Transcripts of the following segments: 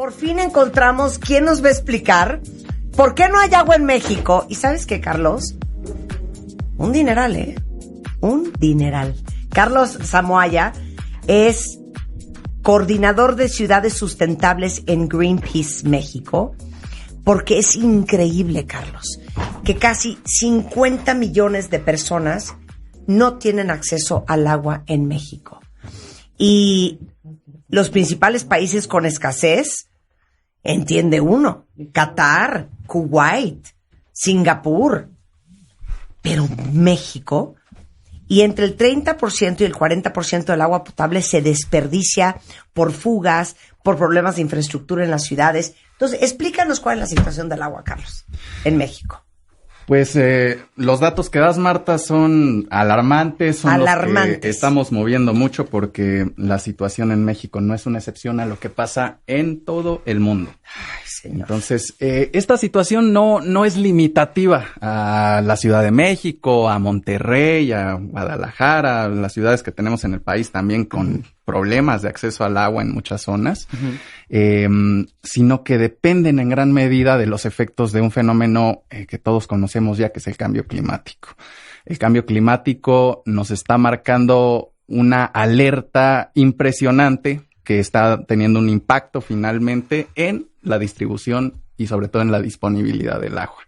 Por fin encontramos quién nos va a explicar por qué no hay agua en México. ¿Y sabes qué, Carlos? Un dineral, ¿eh? Un dineral. Carlos Zamoaya es coordinador de ciudades sustentables en Greenpeace México, porque es increíble, Carlos, que casi 50 millones de personas no tienen acceso al agua en México. Y los principales países con escasez, entiende uno, Qatar, Kuwait, Singapur, pero México, y entre el 30% y el 40% del agua potable se desperdicia por fugas, por problemas de infraestructura en las ciudades. Entonces, explícanos cuál es la situación del agua, Carlos, en México. Pues los datos que das, Marta, son alarmantes, son los que estamos moviendo mucho porque la situación en México no es una excepción a lo que pasa en todo el mundo. Ay, señor. Entonces, esta situación no es limitativa a la Ciudad de México, a Monterrey, a Guadalajara, a las ciudades que tenemos en el país también con problemas de acceso al agua en muchas zonas, sino que dependen en gran medida de los efectos de un fenómeno que todos conocemos ya, que es el cambio climático. El cambio climático nos está marcando una alerta impresionante que está teniendo un impacto finalmente en la distribución y sobre todo en la disponibilidad del agua.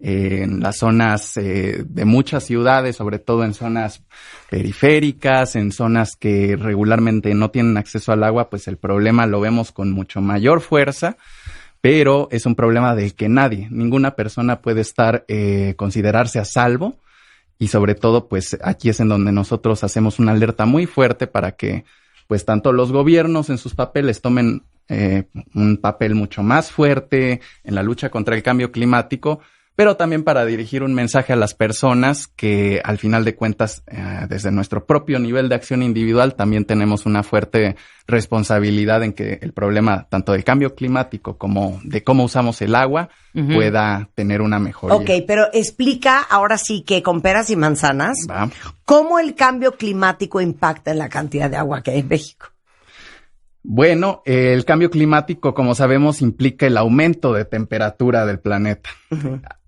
En las zonas de muchas ciudades, sobre todo en zonas periféricas, en zonas que regularmente no tienen acceso al agua, pues el problema lo vemos con mucho mayor fuerza, pero es un problema del que ninguna persona puede estar, considerarse a salvo, y sobre todo, pues aquí es en donde nosotros hacemos una alerta muy fuerte para que, pues tanto los gobiernos en sus papeles tomen un papel mucho más fuerte en la lucha contra el cambio climático, pero también para dirigir un mensaje a las personas que al final de cuentas, desde nuestro propio nivel de acción individual, también tenemos una fuerte responsabilidad en que el problema tanto del cambio climático como de cómo usamos el agua pueda tener una mejoría. Ok, pero explica ahora sí que con peras y manzanas, ¿cómo el cambio climático impacta en la cantidad de agua que hay en México? Bueno, el cambio climático, como sabemos, implica el aumento de temperatura del planeta.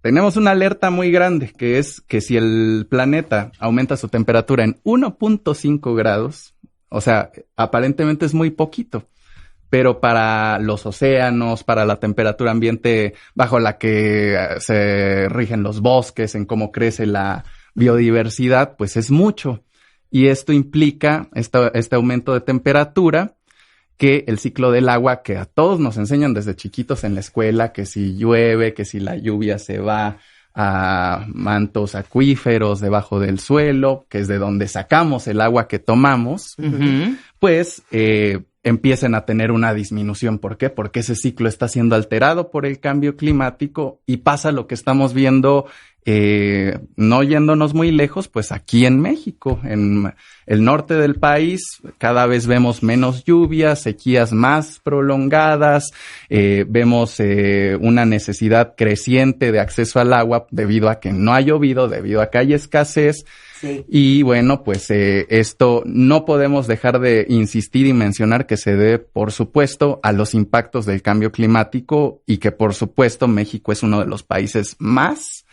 Tenemos una alerta muy grande, que es que si el planeta aumenta su temperatura en 1.5 grados, o sea, aparentemente es muy poquito, pero para los océanos, para la temperatura ambiente bajo la que se rigen los bosques, en cómo crece la biodiversidad, pues es mucho. Y esto implica, este aumento de temperatura, que el ciclo del agua, que a todos nos enseñan desde chiquitos en la escuela, que si llueve, que si la lluvia se va a mantos acuíferos debajo del suelo, que es de donde sacamos el agua que tomamos, pues empiecen a tener una disminución. ¿Por qué? Porque ese ciclo está siendo alterado por el cambio climático y pasa lo que estamos viendo, no yéndonos muy lejos, pues aquí en México, en el norte del país, cada vez vemos menos lluvias, sequías más prolongadas, vemos una necesidad creciente de acceso al agua debido a que no ha llovido, debido a que hay escasez. Sí. Y bueno, pues esto no podemos dejar de insistir y mencionar que se debe, por supuesto, a los impactos del cambio climático y que, por supuesto, México es uno de los países más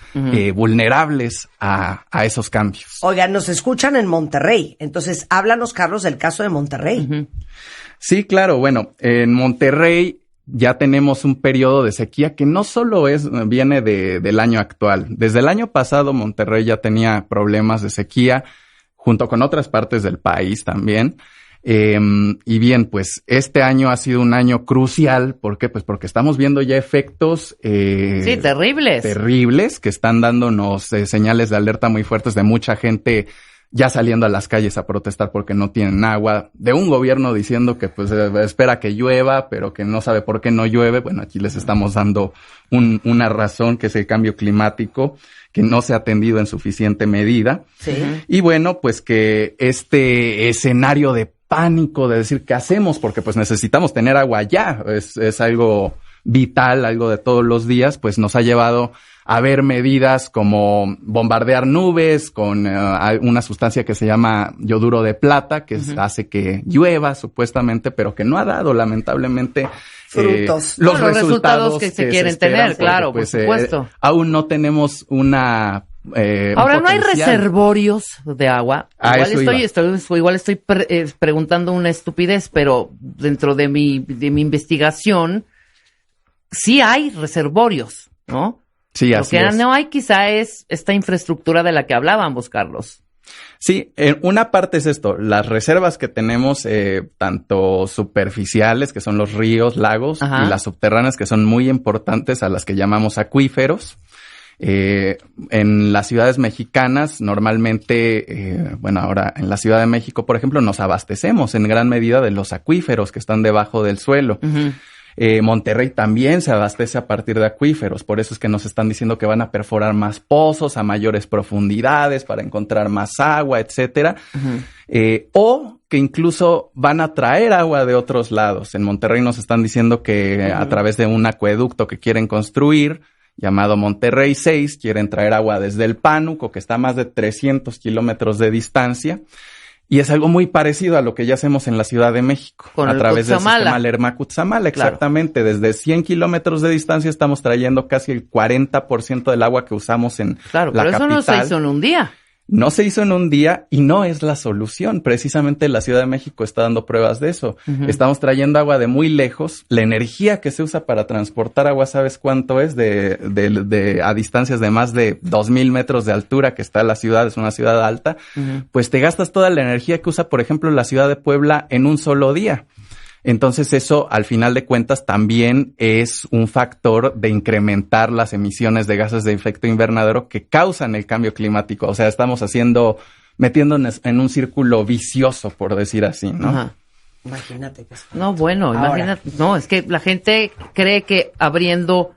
vulnerables a esos cambios. Oigan, nos escuchan en Monterrey, entonces háblanos, Carlos, del caso de Monterrey. Sí, claro, bueno, en Monterrey ya tenemos un periodo de sequía que no solo viene del año actual. Desde el año pasado Monterrey ya tenía problemas de sequía, junto con otras partes del país también. Y bien, pues este año ha sido un año crucial. ¿Por qué? Pues porque estamos viendo ya efectos terribles que están dándonos señales de alerta muy fuertes de mucha gente ya saliendo a las calles a protestar porque no tienen agua, de un gobierno diciendo que pues espera que llueva, pero que no sabe por qué no llueve. Bueno, aquí les estamos dando una razón, que es el cambio climático, que no se ha atendido en suficiente medida. Sí. Y bueno, pues que este escenario de pánico, de decir qué hacemos, porque pues necesitamos tener agua ya, es algo vital, algo de todos los días, pues nos ha llevado a ver medidas como bombardear nubes con una sustancia que se llama yoduro de plata, que hace que llueva supuestamente, pero que no ha dado lamentablemente frutos. Los resultados que se quieren tener, claro, pues, por supuesto. Aún no tenemos una... Ahora, ¿no hay reservorios de agua? Igual estoy preguntando una estupidez, pero dentro de mi investigación sí hay reservorios, ¿no? Sí, así es. Lo que no hay quizá es esta infraestructura de la que hablábamos, Carlos. Sí, una parte es esto, las reservas que tenemos, tanto superficiales, que son los ríos, lagos, y las subterráneas, que son muy importantes, a las que llamamos acuíferos. En las ciudades mexicanas, normalmente, ahora en la Ciudad de México, por ejemplo, nos abastecemos en gran medida de los acuíferos que están debajo del suelo. Monterrey también se abastece a partir de acuíferos, por eso es que nos están diciendo que van a perforar más pozos a mayores profundidades para encontrar más agua, etcétera. O que incluso van a traer agua de otros lados. En Monterrey nos están diciendo que a través de un acueducto que quieren construir, llamado Monterrey 6, quieren traer agua desde el Pánuco, que está a más de 300 kilómetros de distancia. Y es algo muy parecido a lo que ya hacemos en la Ciudad de México, a través del sistema Lerma-Cutzamala, exactamente. Claro. Desde 100 kilómetros de distancia estamos trayendo casi el 40% del agua que usamos en la capital. Pero eso no se hizo en un día. No se hizo en un día y no es la solución. Precisamente la Ciudad de México está dando pruebas de eso. Estamos trayendo agua de muy lejos. La energía que se usa para transportar agua, ¿sabes cuánto es? A distancias de más de 2,000 metros de altura que está la ciudad, es una ciudad alta. Pues te gastas toda la energía que usa, por ejemplo, la ciudad de Puebla en un solo día. Entonces eso, al final de cuentas, también es un factor de incrementar las emisiones de gases de efecto invernadero que causan el cambio climático. O sea, estamos metiéndonos en un círculo vicioso, por decir así, ¿no? Imagínate que imagínate. No, es que la gente cree que abriendo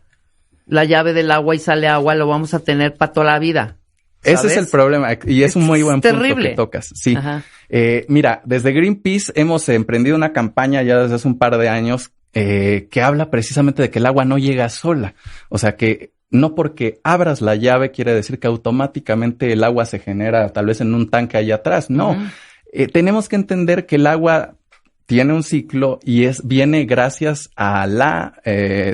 la llave del agua y sale agua lo vamos a tener para toda la vida. ¿Sabes? Ese es el problema y es un muy buen punto que tocas. Sí. Mira, desde Greenpeace hemos emprendido una campaña ya desde hace un par de años que habla precisamente de que el agua no llega sola. O sea, que no porque abras la llave quiere decir que automáticamente el agua se genera tal vez en un tanque allá atrás. No, tenemos que entender que el agua tiene un ciclo y viene gracias a la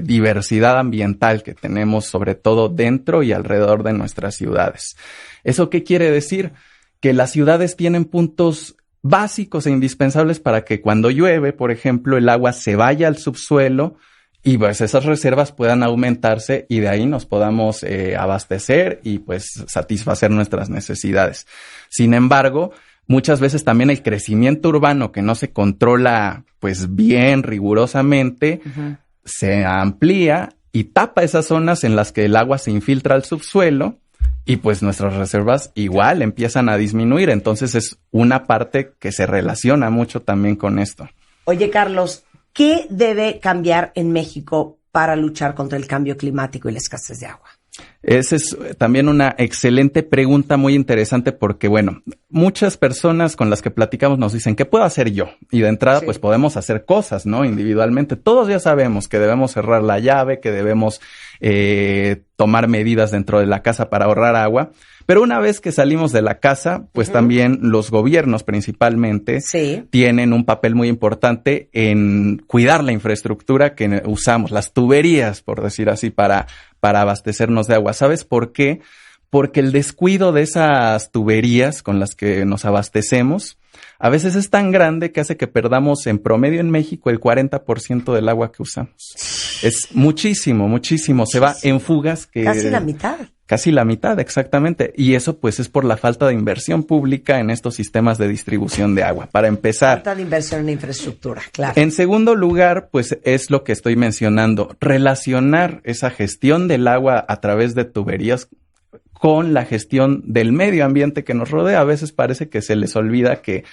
diversidad ambiental que tenemos, sobre todo dentro y alrededor de nuestras ciudades. ¿Eso qué quiere decir? Que las ciudades tienen puntos básicos e indispensables para que cuando llueve, por ejemplo, el agua se vaya al subsuelo y pues esas reservas puedan aumentarse y de ahí nos podamos abastecer y pues satisfacer nuestras necesidades. Sin embargo, muchas veces también el crecimiento urbano que no se controla pues bien, rigurosamente, se amplía y tapa esas zonas en las que el agua se infiltra al subsuelo y pues nuestras reservas igual empiezan a disminuir. Entonces es una parte que se relaciona mucho también con esto. Oye, Carlos, ¿qué debe cambiar en México para luchar contra el cambio climático y la escasez de agua? Esa es también una excelente pregunta, muy interesante, porque bueno, muchas personas con las que platicamos nos dicen, ¿qué puedo hacer yo? Y de entrada, pues podemos hacer cosas, ¿no? Individualmente. Todos ya sabemos que debemos cerrar la llave, que debemos tomar medidas dentro de la casa para ahorrar agua. Pero una vez que salimos de la casa, pues también los gobiernos principalmente tienen un papel muy importante en cuidar la infraestructura que usamos, las tuberías, por decir así, para abastecernos de agua. ¿Sabes por qué? Porque el descuido de esas tuberías con las que nos abastecemos a veces es tan grande que hace que perdamos en promedio en México el 40% del agua que usamos. Es muchísimo, muchísimo. Se va en fugas que... Casi la mitad. Casi la mitad, exactamente. Y eso pues es por la falta de inversión pública en estos sistemas de distribución de agua. Para empezar. Falta de inversión en infraestructura, claro. En segundo lugar, pues es lo que estoy mencionando. Relacionar esa gestión del agua a través de tuberías con la gestión del medio ambiente que nos rodea. A veces parece que se les olvida que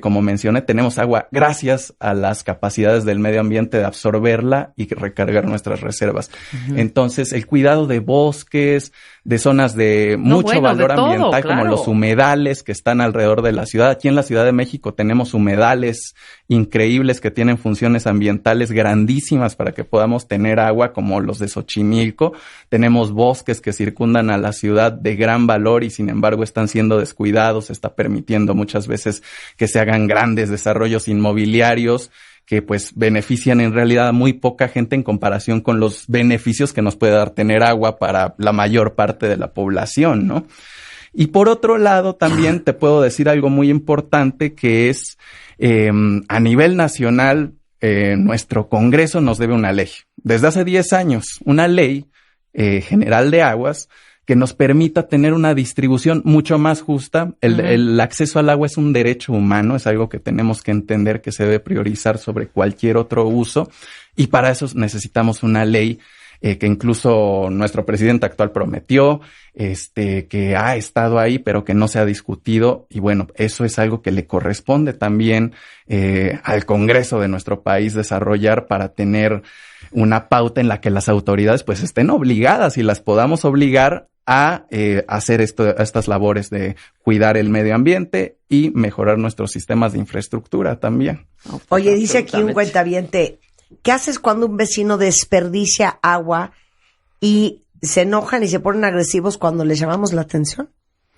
como mencioné, tenemos agua gracias a las capacidades del medio ambiente de absorberla y recargar nuestras reservas. Uh-huh. Entonces, el cuidado de bosques, de zonas de mucho valor ambiental, claro, como los humedales que están alrededor de la ciudad. Aquí en la Ciudad de México tenemos humedales increíbles que tienen funciones ambientales grandísimas para que podamos tener agua, como los de Xochimilco. Tenemos bosques que circundan a la ciudad de gran valor y sin embargo están siendo descuidados. Se está permitiendo muchas veces que se hagan grandes desarrollos inmobiliarios que pues benefician en realidad a muy poca gente en comparación con los beneficios que nos puede dar tener agua para la mayor parte de la población, ¿no? Y por otro lado, también te puedo decir algo muy importante que es a nivel nacional, nuestro Congreso nos debe una ley. Desde hace 10 años, una ley general de aguas que nos permita tener una distribución mucho más justa. El acceso al agua es un derecho humano, es algo que tenemos que entender que se debe priorizar sobre cualquier otro uso, y para eso necesitamos una ley que incluso nuestro presidente actual prometió, que ha estado ahí, pero que no se ha discutido, y bueno, eso es algo que le corresponde también al Congreso de nuestro país desarrollar para tener una pauta en la que las autoridades pues estén obligadas y las podamos obligar a hacer estas labores de cuidar el medio ambiente y mejorar nuestros sistemas de infraestructura también. Oye, dice aquí un cuentaviente, ¿qué haces cuando un vecino desperdicia agua y se enojan y se ponen agresivos cuando les llamamos la atención?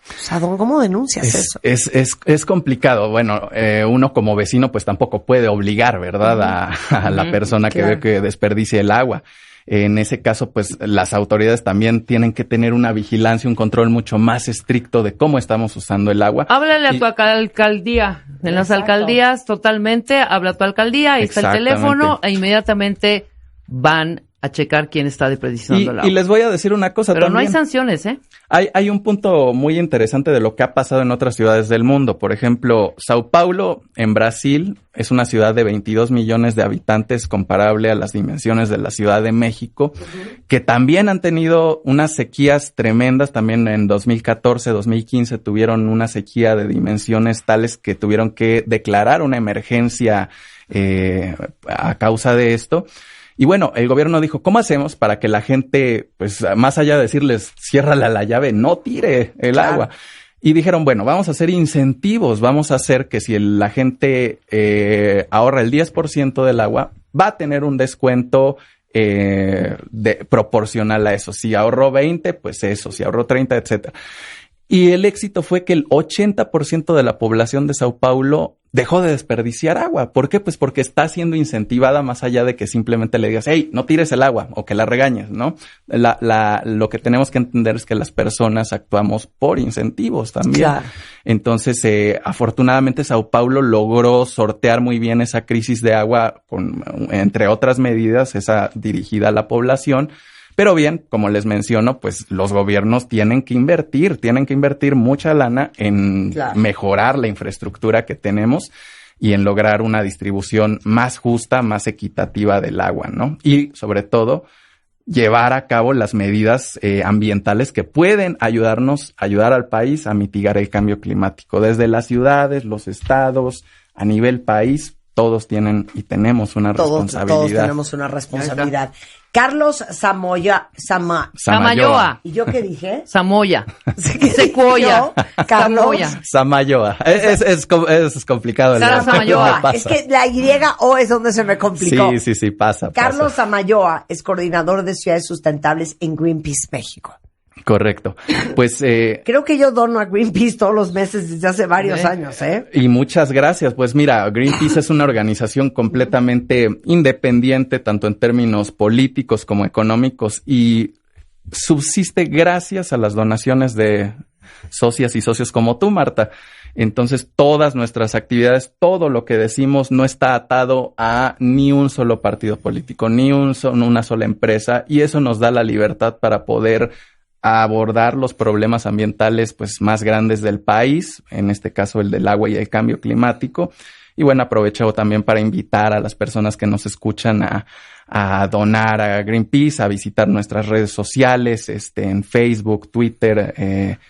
O sea, ¿cómo denuncias eso? Es complicado. Bueno, uno como vecino pues tampoco puede obligar, ¿verdad? A la persona que ve que desperdicia el agua. En ese caso, pues las autoridades también tienen que tener una vigilancia, un control mucho más estricto de cómo estamos usando el agua. Háblale a tu alcaldía. En las alcaldías totalmente, habla a tu alcaldía, ahí está el teléfono e inmediatamente van a checar quién está desperdiciando el agua. Y les voy a decir una cosa Pero también. No hay sanciones, ¿eh? Hay un punto muy interesante de lo que ha pasado en otras ciudades del mundo. Por ejemplo, Sao Paulo, en Brasil, es una ciudad de 22 millones de habitantes, comparable a las dimensiones de la Ciudad de México, que también han tenido unas sequías tremendas. También en 2014, 2015 tuvieron una sequía de dimensiones tales que tuvieron que declarar una emergencia a causa de esto. Y bueno, el gobierno dijo, ¿cómo hacemos para que la gente, pues más allá de decirles, ciérrala la llave, no tire el agua? Y dijeron, bueno, vamos a hacer incentivos, vamos a hacer que si la gente ahorra el 10% del agua, va a tener un descuento proporcional a eso. Si ahorró 20, pues eso, si ahorró 30, etcétera. Y el éxito fue que el 80% de la población de Sao Paulo dejó de desperdiciar agua. ¿Por qué? Pues porque está siendo incentivada más allá de que simplemente le digas, hey, no tires el agua o que la regañes, ¿no? Lo que tenemos que entender es que las personas actuamos por incentivos también. Claro. Entonces, afortunadamente Sao Paulo logró sortear muy bien esa crisis de agua con, entre otras medidas, esa dirigida a la población. Pero bien, como les menciono, pues los gobiernos tienen que invertir mucha lana en mejorar la infraestructura que tenemos y en lograr una distribución más justa, más equitativa del agua, ¿no? Y sobre todo, llevar a cabo las medidas ambientales que pueden ayudar al país a mitigar el cambio climático. Desde las ciudades, los estados, a nivel país, todos tienen y tenemos una responsabilidad. Todos tenemos una responsabilidad. Carlos Samayoa. ¿Y yo qué dije? Samoya. Secuoya. Carlos Samayoa. Es complicado. Sara Samayoa. Es que la Y-O es donde se me complicó. Sí, pasa. Carlos Samayoa es coordinador de ciudades sustentables en Greenpeace México. Correcto. Pues creo que yo dono a Greenpeace todos los meses desde hace varios años, ¿eh? Y muchas gracias. Pues mira, Greenpeace es una organización completamente independiente, tanto en términos políticos como económicos, y subsiste gracias a las donaciones de socias y socios como tú, Marta. Entonces, todas nuestras actividades, todo lo que decimos no está atado a ni un solo partido político, ni una sola empresa, y eso nos da la libertad para poder abordar los problemas ambientales pues más grandes del país, en este caso el del agua y el cambio climático. Y bueno, aprovecho también para invitar a las personas que nos escuchan a donar a Greenpeace, a visitar nuestras redes sociales, en Facebook, Twitter,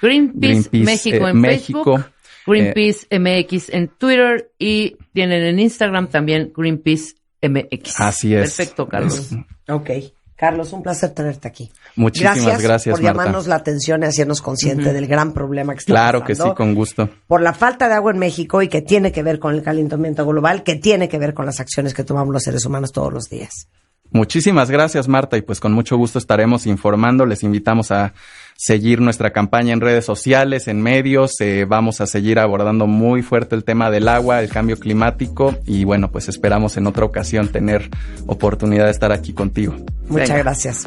Greenpeace México en México. Facebook. Greenpeace MX en Twitter y tienen en Instagram también Greenpeace MX. Así es. Perfecto, Carlos. Ok. Carlos, un placer tenerte aquí. Muchísimas gracias, por Marta. llamarnos la atención y hacernos consciente del gran problema que está Claro pasando. que sí, con gusto. Por la falta de agua en México y que tiene que ver con el calentamiento global, que tiene que ver con las acciones que tomamos los seres humanos todos los días. Muchísimas gracias, Marta, y pues con mucho gusto estaremos informando. Les invitamos a seguir nuestra campaña en redes sociales, en medios. Vamos a seguir abordando muy fuerte el tema del agua, el cambio climático, y bueno, pues esperamos en otra ocasión tener oportunidad de estar aquí contigo. Muchas gracias.